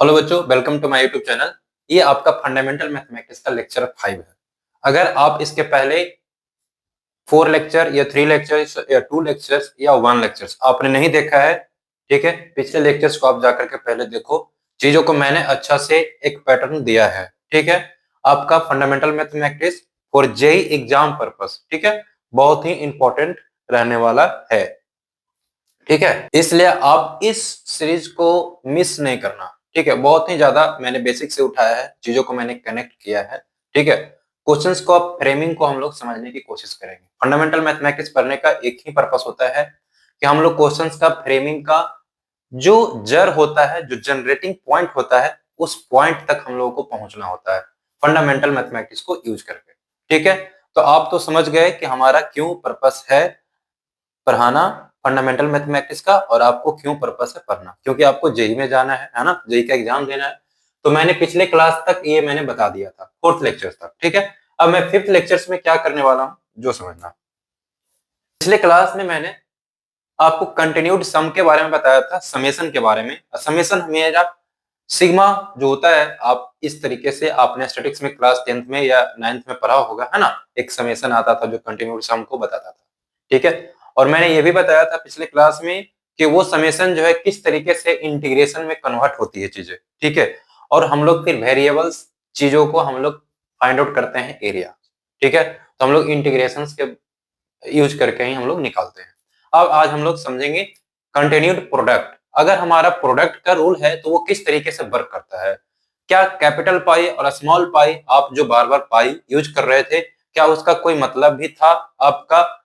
Hello बच्चों, welcome to my YouTube channel. ये आपका फंडामेंटल मैथमेटिक्स का लेक्चर 5 है। अगर आप इसके पहले 4 लेक्चर या 3 लेक्चर्स या 2 लेक्चर्स या 1 लेक्चर्स आपने नहीं देखा है, ठीक है, पिछले लेक्चर्स को आप जाकर के पहले देखो। चीजों को मैंने अच्छा से एक पैटर्न दिया है, ठीक है। आपका fundamental mathematics for JEE exam purpose, ठीक है, बहुत ही इंपॉर्टेंट रहने वाला है, ठीक है। इसलिए आप इस सीरीज को मिस नहीं करना, ठीक है। बहुत ही ज्यादा मैंने बेसिक से उठाया है, चीजों को मैंने कनेक्ट किया है, ठीक है। क्वेश्चंस को आप फ्रेमिंग को हम लोग समझने की कोशिश करेंगे। फंडामेंटल मैथमेटिक्स पढ़ने का एक ही पर्पस होता है कि हम लोग क्वेश्चंस का फ्रेमिंग का जो जड़ होता है, जो जनरेटिंग पॉइंट होता है, उस पॉइंट तक हम लोगों को पहुंचना होता है फंडामेंटल मैथमेटिक्स को यूज करके, ठीक है। तो आप तो समझ गए कि हमारा क्यों पर्पस है पढ़ाना फंडामेंटल मैथमेटिक्स का, और आपको क्यों पर्पस है पढ़ना, क्योंकि आपको जेई में जाना है ना, जेई का एग्जाम देना है। तो मैंने पिछले क्लास तक ये मैंने बता दिया था, 4th लेक्चर तक, ठीक है। अब मैं 5th लेक्चर्स में क्या करने वाला हूँ जो समझना। पिछले क्लास में मैंने आपको कंटिन्यूड सम के बारे में बताया था, समेशन के बारे में। समेशन मेरा सिग्मा जो होता है, आप इस तरीके से आपने स्टैटिक्स में क्लास 10th में या 9th में पढ़ा होगा, है ना। एक समेशन आता था जो कंटिन्यूड सम को बताता था, ठीक है। और मैंने ये भी बताया था पिछले क्लास में कि वो समेशन जो है किस तरीके से इंटीग्रेशन में कन्वर्ट होती है चीजें, ठीक है। और हम लोग फिर वेरिएबल्स चीजों को हम लोग फाइंड आउट करते हैं एरिया, ठीक है। तो हम लोग इंटीग्रेशन के यूज करके ही हम लोग निकालते हैं। अब आज हम लोग समझेंगे कंटिन्यूड प्रोडक्ट। अगर हमारा प्रोडक्ट का रूल है तो वो किस तरीके से वर्क करता है। क्या कैपिटल पाई और स्मॉल पाई, आप जो बार बार पाई यूज कर रहे थे, क्या उसका कोई मतलब भी था आपका,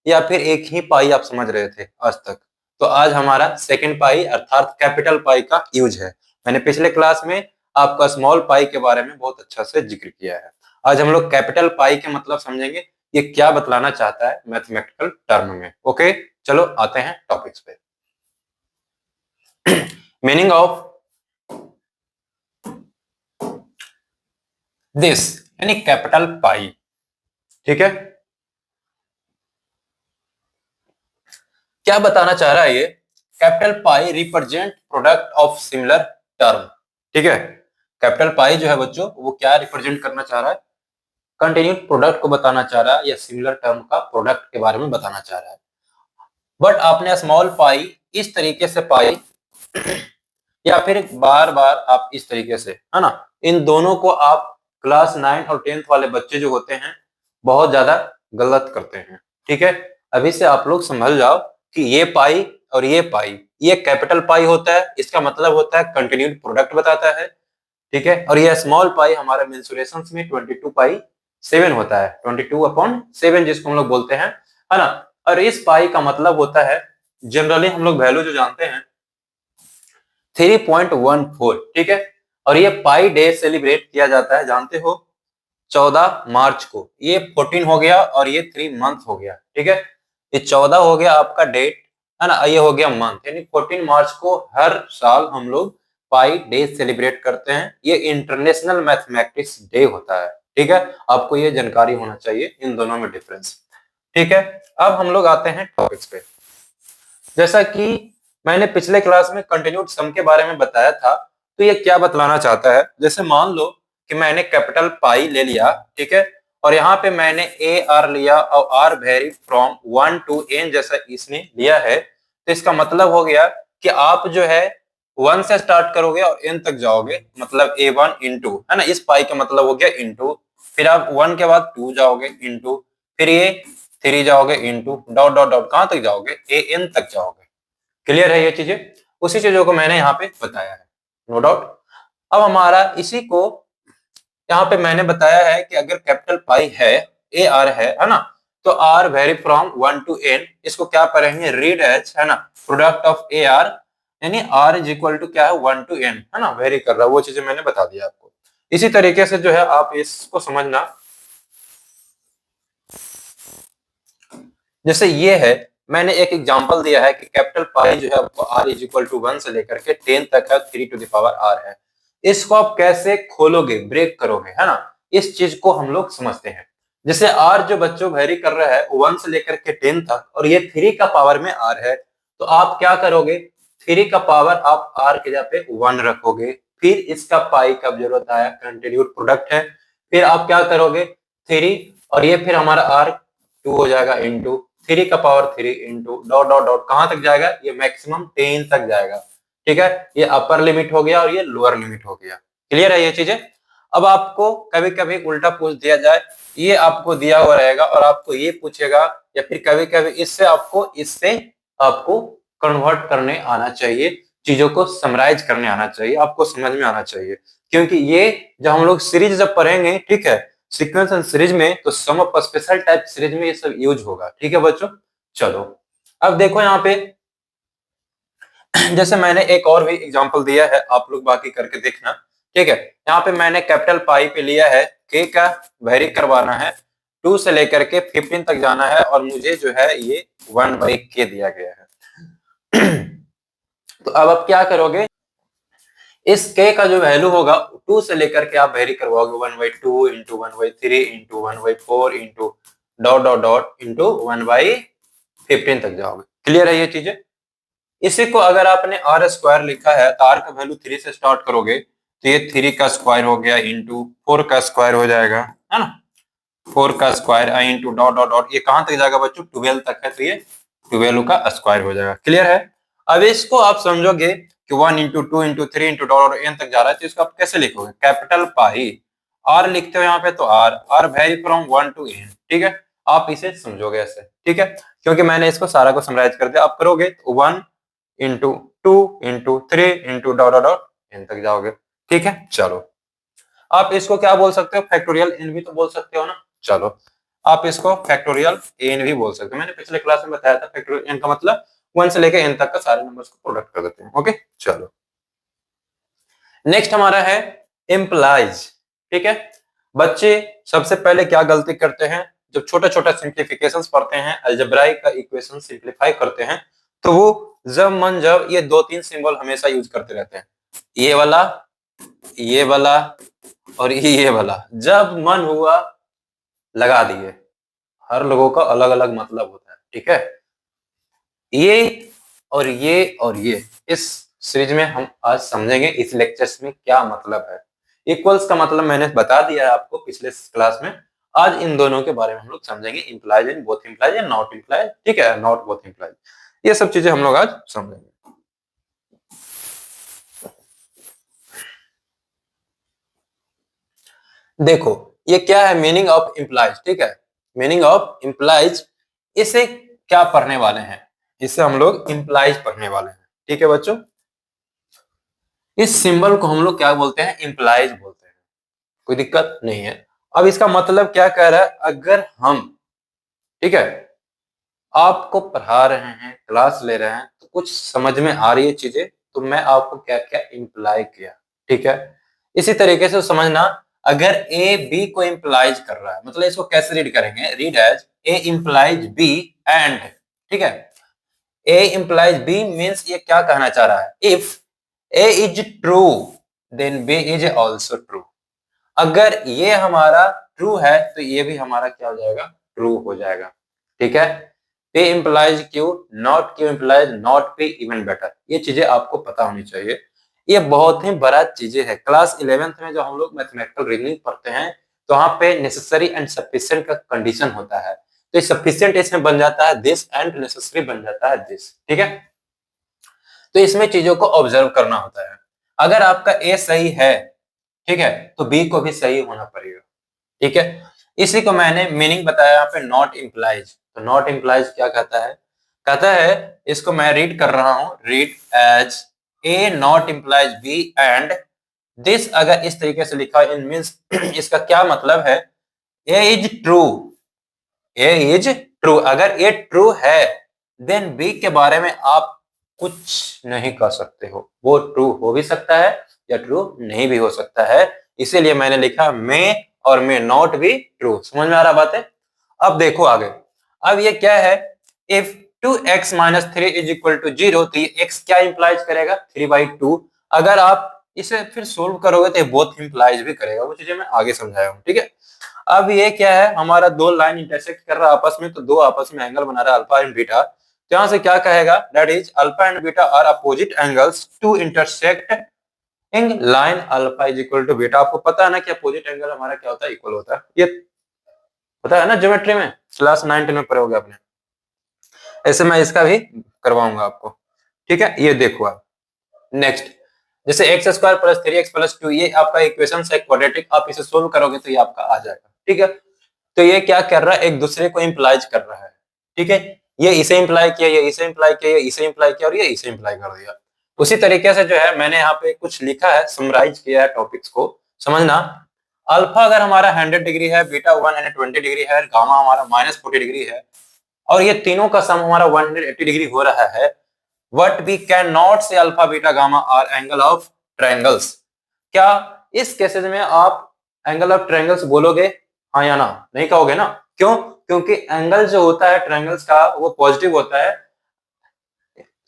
या फिर एक ही पाई आप समझ रहे थे आज तक। तो आज हमारा सेकंड पाई अर्थात कैपिटल पाई का यूज है। मैंने पिछले क्लास में आपका स्मॉल पाई के बारे में बहुत अच्छा से जिक्र किया है। आज हम लोग कैपिटल पाई के मतलब समझेंगे, ये क्या बतलाना चाहता है मैथमेटिकल टर्म में। ओके, चलो आते हैं टॉपिक्स पे। मीनिंग ऑफ दिस यानी कैपिटल पाई, ठीक है। क्या बताना चाह रहा है ये, capital pi represent product of similar term, ठीक है। कैपिटल पाई जो है बच्चों, वो क्या रिप्रेजेंट करना चाह रहा है, कंटिन्यूड प्रोडक्ट को बताना चाह रहा है, या सिमिलर टर्म का प्रोडक्ट के बारे में बताना चाह रहा है। बट आपने स्मॉल पाई इस तरीके से पाई, या फिर बार बार आप इस तरीके से, है ना, इन दोनों को आप क्लास 9 और 10th वाले बच्चे जो होते हैं बहुत ज्यादा गलत करते हैं, ठीक है। अभी से आप लोग समझ जाओ कि ये पाई और ये पाई, ये कैपिटल पाई होता है, इसका मतलब होता है कंटिन्यूड प्रोडक्ट बताता है, ठीक है। और ये स्मॉल पाई हमारे मेंसुरेशंस में 22 पाई 7 होता है, 22/7 जिसको हम लोग बोलते हैं, है ना। और इस पाई का मतलब होता है, जनरली हम लोग वैल्यू जो जानते हैं 3.14, ठीक है। और ये पाई डे सेलिब्रेट किया जाता है, जानते हो, 14 मार्च को। ये 14 हो गया और ये 3 मंथ हो गया, ठीक है। ये 14 हो गया आपका डेट, है ना, ये हो गया मंथ, यानी 14 मार्च को हर साल हम लोग पाई डे सेलिब्रेट करते हैं। ये इंटरनेशनल मैथमेटिक्स डे होता है, ठीक है। आपको ये जानकारी होना चाहिए इन दोनों में डिफरेंस, ठीक है। अब हम लोग आते हैं टॉपिक्स पे। जैसा कि मैंने पिछले क्लास में कंटिन्यूड सम के बारे में बताया था, तो ये क्या बतलाना चाहता है, जैसे मान लो कि मैंने कैपिटल पाई ले लिया, ठीक है। और यहाँ पे मैंने ए आर लिया और r vary from 1 to n जैसा इसने लिया है। तो इसका मतलब हो गया कि आप जो है 1 से स्टार्ट करोगे और n तक जाओगे, मतलब a1 इंटू, है ना, इस पाई का मतलब हो गया इंटू, फिर आप 1 के बाद 2 जाओगे इंटू, फिर ये 3 जाओगे इंटू, डॉट डॉट डॉट कहां तक जाओगे, an तक जाओगे। क्लियर है ये चीजें, उसी चीजों को मैंने यहाँ पे बताया है, नो डाउट। अब हमारा इसी को यहाँ पे मैंने बताया है कि अगर कैपिटल पाई है, ए आर है ना, तो r vary from 1 to n, इसको क्या पढ़ेंगे, रीड एच, है ना, प्रोडक्ट ऑफ ए आर, यानी आर इज इक्वल टू क्या है, 1 to n, है ना, वेरी कर रहा है, वो चीजें मैंने बता दिया आपको। इसी तरीके से जो है आप इसको समझना, जैसे ये है, मैंने एक एग्जांपल दिया है कि कैपिटल पाई जो है आपको r इज इक्वल टू 1 से लेकर के 10 तक है, 3 to the power r है। इसको आप कैसे खोलोगे, ब्रेक करोगे, है ना, इस चीज को हम लोग समझते हैं। जैसे r जो बच्चों वेरी कर रहा है 1 से लेकर के 10 तक, और ये 3 का पावर में r है, तो आप क्या करोगे, 3 का पावर आप r के जगह पे 1 रखोगे, फिर इसका पाई कब जरूरत आया, कंटिन्यूड प्रोडक्ट है, फिर आप क्या करोगे 3 और ये फिर हमारा आर 2 हो जाएगा इंटू 3 का power 3 into dot dot dot कहां तक जाएगा, ये मैक्सिमम 10 तक जाएगा। ठीक है, ये अपर लिमिट हो गया और ये लोअर लिमिट हो गया। क्लियर है ये चीजें। अब आपको कभी कभी उल्टा पूछ दिया जाए, ये आपको दिया हुआ रहेगा और आपको ये पूछेगा, या फिर कभी कभी इससे आपको कन्वर्ट करने आना चाहिए, चीजों को समराइज करने आना चाहिए, आपको समझ में आना चाहिए। क्योंकि ये जब हम लोग सीरीज जब पढ़ेंगे, ठीक है, सीक्वेंस एंड सीरीज में, तो sum of special type series में ये सब यूज होगा। ठीक है बच्चों, चलो अब देखो यहाँ पे जैसे मैंने एक और भी एग्जांपल दिया है, आप लोग बाकी करके देखना। ठीक है, यहाँ पे मैंने कैपिटल पाई पे लिया है, के का वेरी करवाना है, 2 से लेकर के 15 तक जाना है और मुझे जो है ये 1/k दिया गया है। तो अब आप क्या करोगे, इस k का जो वैल्यू होगा 2 से लेकर के आप वेरी करवाओगे 1/2 into 1/3 into 1/4 into dot dot dot into 1/15 तक जाओगे। क्लियर है ये चीजें। इसी को अगर आपने आर स्क्वायर लिखा है तो आर का वैल्यू 3 से स्टार्ट करोगे तो ये 3 का स्क्वायर हो गया इंटू 4 का स्क्वायर हो जाएगा, है ना, 4 का square into dot dot dot, ये कहां तक जाएगा बच्चों, 12 तक है, तो ये 12 का स्क्वायर हो जाएगा। क्लियर है। अब इसको आप समझोगे कि 1 into 2 into 3 into dot dot n तक जा रहा है, तो इसको आप कैसे लिखोगे, कैपिटल पाई आर लिखते हो यहाँ पे, तो r vary from 1 to n. ठीक है, आप इसे समझोगे ऐसे। ठीक है, क्योंकि मैंने इसको सारा को समराइज कर दिया, आप करोगे तो 1 into 2 into 3 into dot dot dot n तक जाओगे। ठीक है, चलो आप इसको क्या बोल सकते हो, फैक्टोरियल एन भी तो बोल सकते हो ना। चलो आप इसको फैक्टोरियल एन भी बोल सकते हो, मैंने पिछले क्लास में बताया था फैक्टोरियल एन का मतलब 1 से लेकर एन तक का सारे नंबर्स को प्रोडक्ट कर देते हैं। ओके, चलो नेक्स्ट हमारा है इम्प्लाइज। ठीक है, बच्चे सबसे पहले क्या गलती करते हैं, जब छोटा छोटा सिंप्लीफिकेशंस पढ़ते हैं, अलजेब्राइक का इक्वेशन सिंप्लीफाई करते हैं, तो वो जब ये 2-3 सिंबल हमेशा यूज करते रहते हैं, ये वाला और ये वाला, जब मन हुआ लगा दिए। हर लोगों का अलग अलग मतलब होता है। ठीक है, ये और ये और ये इस सीरीज में हम आज समझेंगे, इस लेक्चर्स में क्या मतलब है। इक्वल्स का मतलब मैंने बता दिया है आपको पिछले क्लास में, आज इन दोनों के बारे में हम लोग समझेंगे, implies and both implies and not implies. ठीक है, नॉट बोथ इम्प्लाइज, ये सब चीजें हम लोग आज समझेंगे। देखो ये क्या है, मीनिंग ऑफ इम्प्लाइज। ठीक है, मीनिंग ऑफ इम्प्लाइज, इसे क्या पढ़ने वाले हैं, इसे हम लोग इम्प्लाइज पढ़ने वाले हैं। ठीक है बच्चों, इस सिंबल को हम लोग क्या बोलते हैं, इम्प्लाइज बोलते हैं, कोई दिक्कत नहीं है। अब इसका मतलब क्या कह रहा है, अगर हम, ठीक है, आपको पढ़ा रहे हैं, क्लास ले रहे हैं, तो कुछ समझ में आ रही है चीजें, तो मैं आपको क्या क्या इम्प्लाई किया। ठीक है, इसी तरीके से समझना, अगर ए बी को इम्प्लाइज कर रहा है, मतलब इसको कैसे रीड करेंगे, read as A implies B and, ठीक है, ए इम्प्लाइज बी मीन्स ये क्या कहना चाह रहा है, if A is true then B is also true. अगर ये हमारा ट्रू है तो ये भी हमारा क्या हो जाएगा, ट्रू हो जाएगा। ठीक है, पे implies Q, not Q implies not पे, इवन बेटर, ये चीजें आपको पता होनी चाहिए। ये बहुत ही बड़ा चीजें है। क्लास 11th में जो हम लोग मैथमेटिकल रीजनिंग पढ़ते हैं, तो वहां पे नेसेसरी एंड सफिशिएंट का कंडीशन होता है, तो सफिशिएंट इसमें बन जाता है दिस एंड नेसेसरी बन जाता है दिस। ठीक है, तो इसमें चीजों को ऑब्जर्व करना होता है। अगर आपका ए सही है, ठीक है, तो बी को भी सही होना पड़ेगा। ठीक है, इसी को मैंने मीनिंग बताया यहाँ पे, नॉट इम्प्लाइज। तो नॉट इम्प्लाइज क्या कहता है, कहता है, इसको मैं रीड कर रहा हूं, read as A not implies B and this, अगर इस तरीके से लिखा इन मीन्स इसका क्या मतलब है, a is true, a is true, अगर ए ट्रू है देन बी के बारे में आप कुछ नहीं कर सकते हो, वो ट्रू हो भी सकता है या ट्रू नहीं भी हो सकता है, इसीलिए मैंने लिखा मे और मे नॉट भी ट्रू। समझ में आ रहा बात है। अब देखो आगे, अब ये क्या है, if 2x minus 3 is equal to 0, तो ये x क्या इंप्लाइज करेगा, 3/2। अगर आप इसे फिर सोल्व करोगे तो ये बोथ इंप्लाइज भी करेगा, वो चीजें मैं आगे समझाया हूँ। ठीक है, अब ये क्या है, हमारा दो लाइन इंटरसेक्ट कर रहा है आपस में, तो दो आपस में एंगल बना रहा है अल्फा एंड बीटा, तो यहां से क्या कहेगा, that is alpha and beta are opposite angles to intersect line alpha is equal to beta. आपको पता है ना कि अपोजिट एंगल हमारा क्या होता है, इक्वल होता है, ये पता है ना ज्योमेट्री में, क्लास 9 में पढ़े होगे आपने। ऐसे मैं इसका भी करवाऊंगा आपको, ठीक है। ये देखो आप नेक्स्ट, जैसे x square plus 3x plus 2, ये आपका इक्वेशन है क्वाड्रेटिक, आप इसे सोल्व करोगे तो ये आपका आ जाएगा, ठीक है। तो ये क्या कर रहा है, एक दूसरे को इंप्लाइज कर रहा है, ठीक है। ये इसे इंप्लाई किया, ये इसे इंप्लाई किया, ये इसे इंप्लाई किया और ये इसे इंप्लाई कर दिया। उसी तरीके से जो है मैंने यहाँ पे कुछ लिखा है, समराइज किया है टॉपिक्स को, समझना। अल्फा अगर हमारा 100 डिग्री है, बीटा 120 डिग्री है, गामा हमारा -40 डिग्री है, और ये तीनों का सम हमारा 180 डिग्री हो रहा है, वट वी कैन नॉट से alpha beta gamma R angle of triangles. क्या इस केसेस में आप एंगल ऑफ ट्रायंगल्स बोलोगे, हाँ या ना? नहीं कहोगे ना, क्यों? क्योंकि एंगल जो होता है ट्रायंगल्स का वो पॉजिटिव होता है।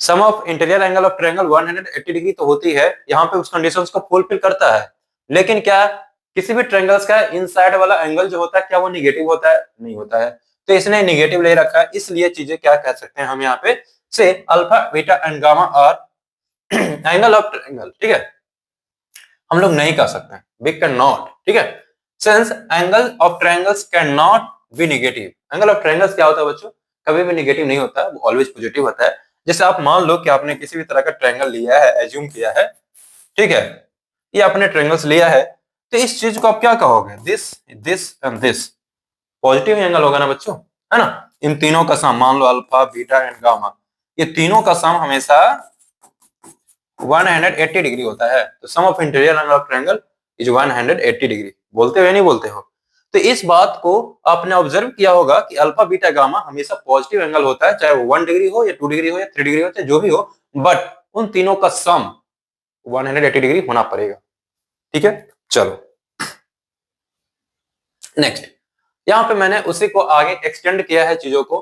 Sum of interior angle of triangle 180 degree तो होती है, यहाँ पे उस कंडीशंस को फुलफिल करता है। लेकिन क्या किसी भी ट्रायंगल्स का इनसाइड वाला एंगल जो होता है, क्या वो निगेटिव होता है? नहीं होता है। तो इसने निगेटिव ले रखा है, इसलिए चीजें क्या कह सकते हैं हम यहाँ पे, से alpha beta and gamma R angle of triangle, ठीक है। हम लोग नहीं कह सकते, वी कैन नॉट, ठीक है। Since angle of triangles can not be negative. Angle of triangles क्या होता है बच्चों, कभी भी नेगेटिव नहीं होता है, वो ऑलवेज पॉजिटिव होता है। जैसे आप मान लो कि आपने किसी भी तरह का ट्रायंगल लिया है, एज्यूम किया है, ठीक है, ये आपने ट्रायंगल्स लिया है, तो इस चीज को आप क्या कहोगे, this this and this positive angle होगा ना बच्चों, है ना। इन तीनों का सम, मान लो अल्फा बीटा एंड गामा, ये तीनों का सम हमेशा 180 डिग्री होता है। तो sum of interior angle of triangle is 180 degree. बोलते हो या नहीं बोलते हो? तो इस बात को आपने ऑब्जर्व किया होगा कि अल्फा बीटा गामा हमेशा पॉजिटिव एंगल होता है, चाहे वो 1 डिग्री हो या 2 डिग्री हो या 3 डिग्री हो, चाहे जो भी हो, बट उन तीनों का सम 180 डिग्री होना पड़ेगा, ठीक है। चलो नेक्स्ट, यहां पे मैंने उसी को आगे एक्सटेंड किया है चीजों को,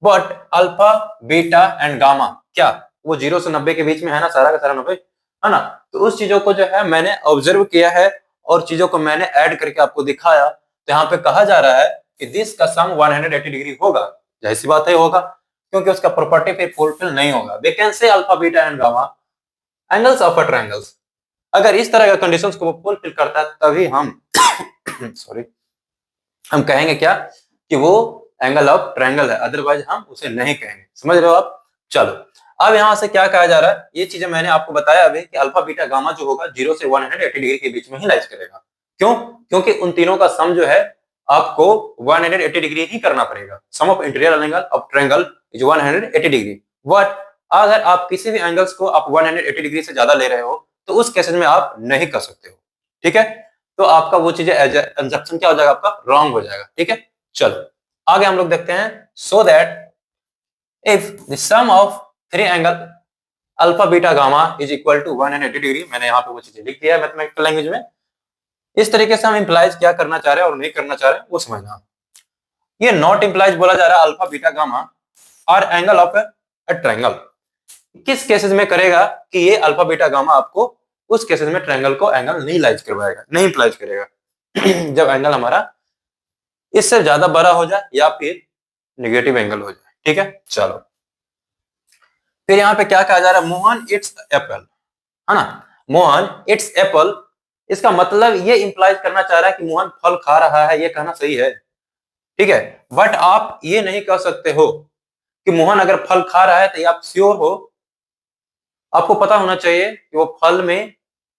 but alpha beta and gamma क्या वो 0 से 90 के बीच में है ना, सारा का सारा 90, है ना। तो उस चीजों को जो है मैंने ऑब्जर्व किया है और चीजों को मैंने ऐड करके आपको दिखाया। तो यहाँ पे कहा जा रहा है कि दिस का सम 180 डिग्री होगा, जाहिर सी बात है होगा, क्योंकि उसका प्रॉपर्टी फिर फुलफिल नहीं होगा। We can say alpha beta and gamma angles of a triangles, अगर इस तरह का कंडीशंस को फुलफिल करता है तभी हम सॉरी, हम कहेंगे क्या कि वो एंगल ऑफ ट्रायंगल है, अदरवाइज हम उसे नहीं कहेंगे। समझ रहे हो आप? चलो अब यहां से क्या कहा जा रहा है, ये चीजें मैंने आपको बताया अभी कि अल्फा बीटा गामा जो होगा 0 से 180 डिग्री के बीच में ही लाइज करेगा। क्यों? क्योंकि उन तीनों का सम जो है आपको 180 डिग्री ही करना पड़ेगा। Sum of interior angle of triangle is 180 degree. But अगर आप किसी भी एंगल्स को आप 180 डिग्री से ज्यादा ले रहे हो तो उस केसेस में आप नहीं कर सकते हो, ठीक है। तो आपका वो चीजें कंजप्शन क्या हो जाएगा, आपका रॉन्ग हो जाएगा, ठीक है। चलो आगे हम लोग देखते हैं, so that if the sum of three angle alpha beta gamma is equal to 180 degree, मैंने यहाँ पे वो चीजें लिख दिया है मैथमेटिकल लैंग्वेज में। इस तरीके से हम इंप्लाइज क्या करना चाह रहे हैं और नहीं करना चाह रहे हैं वो समझना। ये नॉट इंप्लाइज बोला जा रहा है अल्फा बीटा गामा और एंगल ऑफ ए ट्रायंगल। किस केसेस में करेगा कि ये अल्फा बीटा गामा आपको उस केसेस में ट्रायंगल को एंगल नहीं लाइज करवाएगा, नहीं इंप्लाइज करेगा जब एंगल हमारा इससे ज्यादा बड़ा हो जाए या फिर नेगेटिव एंगल हो जाए, ठीक है। चलो फिर यहाँ पे क्या कहा जा रहा है, मोहन इट्स एप्पल, है ना। मोहन इट्स एप्पल, इसका मतलब ये इंप्लाइज करना चाह रहा है कि मोहन फल खा रहा है, ये कहना सही है, ठीक है। बट आप ये नहीं कह सकते हो कि मोहन अगर फल खा रहा है तो आप श्योर हो, आपको पता होना चाहिए कि वो फल में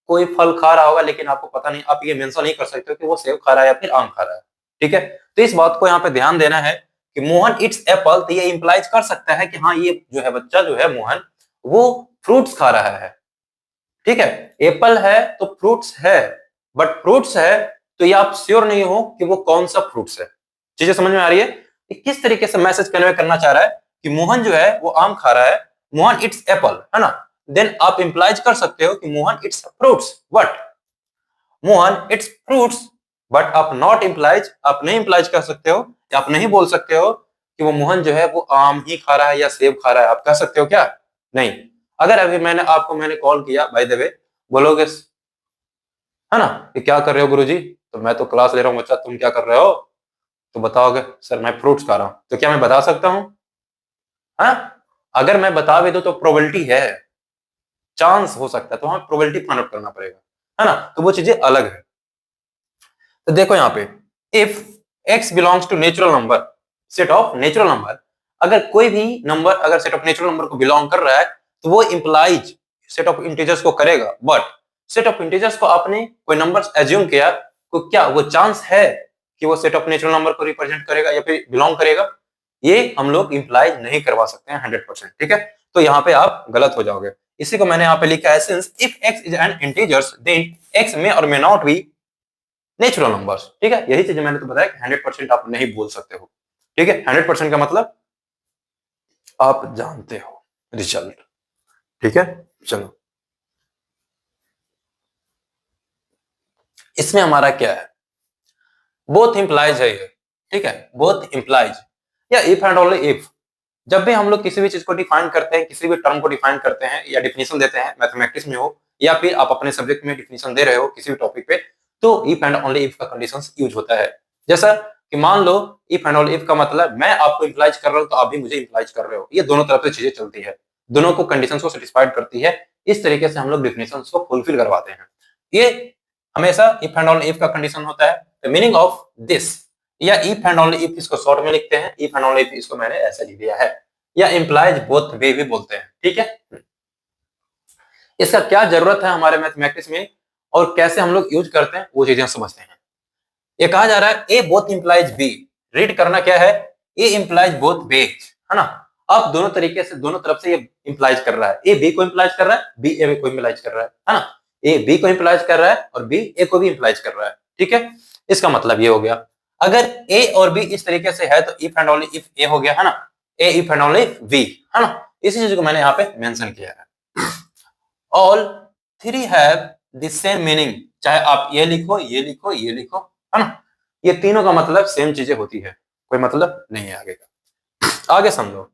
कोई फल खा रहा होगा, लेकिन आपको पता नहीं, आप ये मेंशन नहीं कर सकते हो कि वो सेब खा रहा है या फिर आम खा रहा है, ठीक है। तो इस बात को यहाँ पे ध्यान देना है कि मोहन इट्स एप्पल, तो ये इंप्लाइज कर सकता है कि हाँ ये जो है बच्चा जो है मोहन वो फ्रूट्स खा रहा है, ठीक है। एप्पल है तो फ्रूट्स है, बट फ्रूट्स है तो ये आप श्योर नहीं हो कि वो कौन सा फ्रूट्स है। चीजें समझ में आ रही है किस तरीके से मैसेज कन्वे करना चाह रहा है कि मोहन जो है वो आम खा रहा है, मोहन इट्स एप्पल, है ना। देन आप इंप्लाइज कर सकते हो कि Mohan its fruits, but Mohan its fruits, but आप नॉट इंप्लाइज, आप नहीं इंप्लाइज कर सकते हो, आप नहीं बोल सकते हो कि वो मोहन जो है वो आम ही खा रहा है या सेब खा रहा है, आप कह सकते हो क्या? नहीं। अगर अभी मैंने कॉल किया बाय द वे, बोलोगे है ना कि क्या कर रहे हो गुरुजी, तो मैं तो क्लास ले रहा हूँ बच्चा, तुम क्या कर रहे हो? तो बताओगे सर मैं फ्रूट्स खा रहा हूँ, तो क्या मैं बता सकता हूँ? हाँ, अगर मैं बता भी दूं तो प्रोबेबिलिटी है, चांस हो सकता है, तो हमें प्रोबेबिलिटी फाइंड आउट करना पड़ेगा, है ना। तो वो चीजें अलग है। तो देखो यहाँ पे, if x belongs to natural number, set of natural number, अगर कोई भी नंबर अगर सेट ऑफ नेचुरल नंबर को बिलोंग कर रहा है तो वो इंप्लाइज सेट ऑफ इंटीजर्स को करेगा। बट सेट ऑफ इंटीजर्स को आपने कोई नंबर एज्यूम किया, तो क्या वो चांस है कि वो सेट ऑफ नेचुरल नंबर को रिप्रेजेंट करेगा या फिर बिलोंग करेगा? ये हम लोग इंप्लाइज नहीं करवा सकते हैं 100%, ठीक है। तो यहाँ पे आप गलत हो जाओगे। इसी को मैंने यहाँ पे लिखा है, since if x is an integers then x may और may not be natural numbers, ठीक है। यही चीज मैंने तो बताया कि 100% आप नहीं बोल सकते हो, ठीक है। 100% का मतलब आप जानते हो रिजल्ट, ठीक है। चलो, इसमें हमारा क्या है, बोथ इंप्लाइज है ये, ठीक है, बोथ इंप्लाइज या इफ एंड ओनली इफ। जब भी हम लोग किसी भी चीज को डिफाइन करते हैं, किसी भी टर्म को डिफाइन करते हैं या डिफिनेशन देते हैं, मैथमेटिक्स में हो या फिर आप अपने सब्जेक्ट में डिफिनेशन दे रहे हो किसी भी टॉपिक पे, तो इफ एंड ओनली इफ का कंडीशंस यूज होता है। जैसा कि मान लो इफ एंड ओनली इफ का मतलब मैं आपको इंप्लाइज कर रहा हूं तो आप भी मुझे इंप्लाइज कर रहे हो, ये दोनों तरफ से चीजें चलती है, दोनों को कंडीशंस को सेटिस्फाइड करती है। इस तरीके से हम लोग डिफिनेशंस को फुलफिल करवाते हैं। ये हमेशा इफ एंड ओनली इफ का कंडीशन होता है। द मीनिंग ऑफ दिस, या इफ एंड ओनली इफ इसको शॉर्ट में लिखते हैं, इफ एंड ओनली इफ इसको मैंने ऐसे लिख दिया है, या इंप्लाइज बोथ वे भी बोलते हैं, ठीक है। इसका क्या जरूरत है हमारे मैथमेटिक्स में और कैसे हम लोग यूज करते हैं, वो चीजें समझते हैं। ये कहा जा रहा है ए बोथ इंप्लाइज बी, रीड करना क्या है, ए इंप्लाइज बोथ वे, है ना। अब दोनों तरीके से, दोनों तरफ से ये इंप्लाइज कर रहा है, ए बी को इंप्लाइज कर रहा है, बी ए को इंप्लाइज कर रहा है ना। ए बी को इंप्लाइज कर रहा है और बी ए को भी इंप्लाइज कर रहा है, ठीक है। इसका मतलब ये हो गया, अगर ए और बी इस तरीके से है तो if and only if a हो गया, है ना। A if and only if b, है ना। इसी चीज को मैंने यहाँ पे मेंशन किया है। All three have the same meaning, चाहे आप ये लिखो, ये लिखो, ये लिखो, है ना। ये तीनों का मतलब सेम चीजें होती है, कोई मतलब नहीं है आगे का। आगे समझो।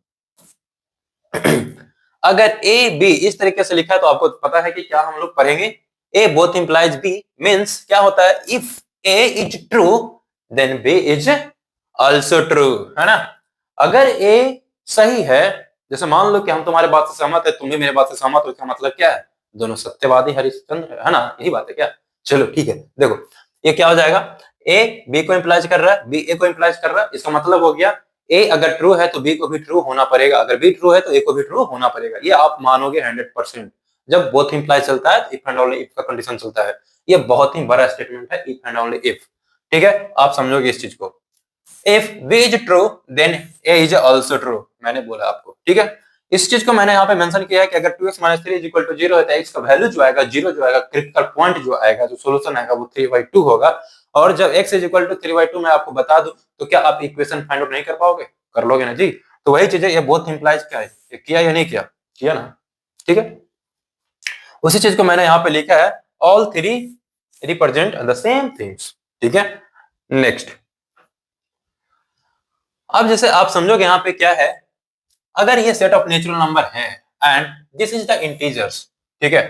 अगर ए बी इस तरीके से लिखा है तो आपको पता है कि क्या हम लोग पढ़ेंगे, A both implies B means क्या होता है, if A is true then B is also true, है ना। अगर ए सही है, जैसे मान लो कि हम तुम्हारे बात से सहमत है, तुम भी मेरे बात से सहमत हो, इसका मतलब क्या है, दोनों सत्यवादी हरिश्चंद्र, है ना, यही बात है क्या। चलो ठीक है, देखो ये क्या हो जाएगा, ए बी को इंप्लाइज कर रहा है, बी ए को इंप्लाइज कर रहा है, इसका मतलब हो गया ए अगर ट्रू है तो बी को भी ट्रू होना पड़ेगा, अगर बी ट्रू है तो ए को भी ट्रू होना पड़ेगा। ये आप मानोगे 100%। जब बोथ इंप्लाई चलता है तो इफ एंड ओनली इफ का कंडीशन चलता है। ये बहुत ही बड़ा स्टेटमेंट है, इफ एंड ओनली इफ, ठीक है। आप समझोगे इस चीज को। If B is true then A is also true, मैंने बोला आपको, ठीक है। इस चीज को मैंने यहाँ पे मेंशन किया है कि अगर 2x - 3 = 0 है तो x का वैल्यू जो आएगा, जीरो जो आएगा, क्रिटिकल पॉइंट जो आएगा, जो सॉल्यूशन आएगा वो 3/2 होगा। और जब x = 3/2 मैं आपको बता दूं तो क्या आप इक्वेशन फाइंड आउट नहीं कर पाओगे, कर लोगे ना जी। तो वही चीज है, ये बोथ इंप्लाइज क्या है, ये किया या नहीं किया, किया ना, ठीक है। उसी चीज को मैंने यहाँ पे लिखा है, all three represent the same things, ठीक है। नेक्स्ट, अब जैसे आप समझोगे यहाँ पे क्या है, अगर ये सेट ऑफ नेचुरल नंबर है and this is the integers, ठीक है।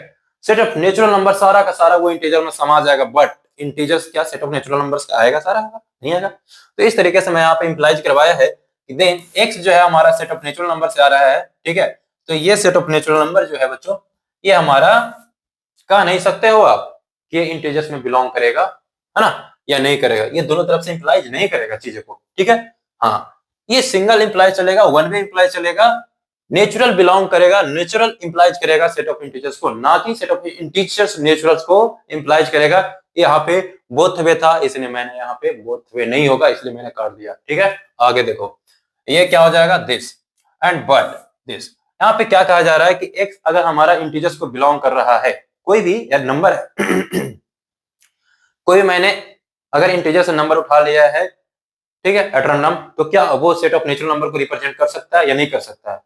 सेट ऑफ नेचुरल नंबर सारा का सारा वो इंटीजर में समा जाएगा, बट इंटीजर्स क्या सेट ऑफ नेचुरल नंबर्स का आएगा, सारा आएगा नहीं आएगा। तो इस तरीके से मैं यहाँ पे इंप्लाइज करवाया है कि देन एक्स जो है हमारा सेट ऑफ नेचुरल नंबर से आ रहा है, ठीक है। तो ये सेट ऑफ नेचुरल नंबर जो है बच्चों, ये हमारा कह नहीं सकते हो आप कि ये इंटीजर्स में बिलोंग करेगा, है ना, या नहीं करेगा। ये दोनों तरफ से इंप्लाइज नहीं करेगा चीजों को, ठीक है। हाँ, ये सिंगल इंप्लाई चलेगा, वन वे इंप्लाई चलेगा, नेचुरल बिलोंग करेगा, नेचुरल इंप्लाइज करेगा सेट ऑफ इंटीजर्स को, ना कि सेट ऑफ इंटीजर्स नेचुरल्स को इंप्लाइज करेगा। यहाँ पे बोथ वे था, इसलिए मैंने यहाँ पे बोथ वे नहीं होगा, इसलिए मैंने काट दिया, ठीक है। आगे देखो, ये क्या हो जाएगा, दिस एंड बट दिस। यहाँ पे क्या कहा जा रहा है कि एक्स अगर हमारा इंटीजर्स को बिलोंग कर रहा है, कोई भी या नंबर है कोई मैंने अगर इंटीजर से नंबर उठा लिया है, ठीक है, एट रैंडम, तो क्या वो सेट ऑफ नेचुरल नंबर को रिप्रेजेंट कर सकता है या नहीं कर सकता है,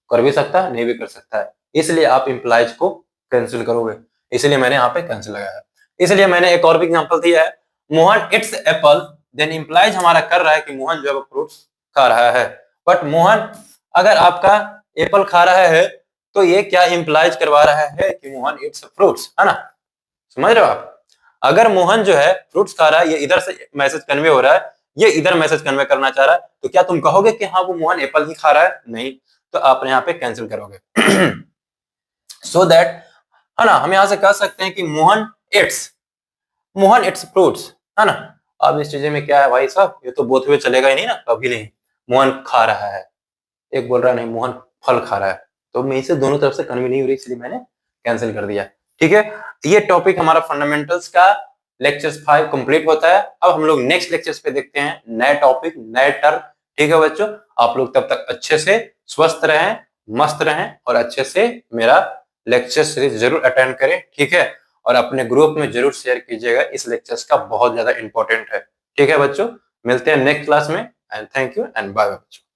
कर भी सकता है, नहीं भी कर सकता है। इसलिए आप इंप्लाइज को कैंसिल करोगे, इसलिए मैंने यहाँ पे कैंसिल लगाया। इसलिए मैंने एक और भी एग्जांपल दिया है, Mohan it's apple, then implies हमारा कर रहा है कि मोहन जो है फ्रूट्स खा रहा है। बट मोहन अगर आपका एप्पल खा रहा है तो ये क्या इंप्लाइज करवा रहा है कि मोहन इट्स फ्रूट्स, है ना। समझ रहे हो आप, अगर मोहन जो है फ्रूट्स खा रहा है, ये इधर से मैसेज कन्वे हो रहा है, ये इधर मैसेज कन्वे करना चाह रहा है, तो क्या तुम कहोगे कि हाँ वो मोहन एप्पल ही खा रहा है, नहीं, तो आप यहाँ पे कैंसिल करोगे। सो दैट, है ना, हम यहाँ से कह सकते हैं कि मोहन इट्स फ्रूट्स, है ना। अब इस चीज में क्या है भाई साहब, ये तो बोलते हुए चलेगा ही नहीं ना, कभी नहीं। मोहन खा रहा है, एक बोल रहा है नहीं मोहन फल खा रहा है, तो मैं इसे दोनों तरफ से कन्वे नहीं हो रही, इसलिए मैंने कैंसिल कर दिया। ठीक है, ये टॉपिक हमारा फंडामेंटल्स का लेक्चर 5 कंप्लीट होता है। अब हम लोग नेक्स्ट लेक्चर्स पे देखते हैं नए टॉपिक, नए टर्म। ठीक है बच्चों, आप लोग तब तक अच्छे से स्वस्थ रहें, मस्त रहें, और अच्छे से मेरा लेक्चर सीरीज जरूर अटेंड करें। ठीक है, और अपने ग्रुप में जरूर शेयर कीजिएगा, इस लेक्चर्स का बहुत ज्यादा इंपॉर्टेंट है। ठीक है बच्चों, मिलते हैं नेक्स्ट क्लास में, and thank you and bye बच्चों।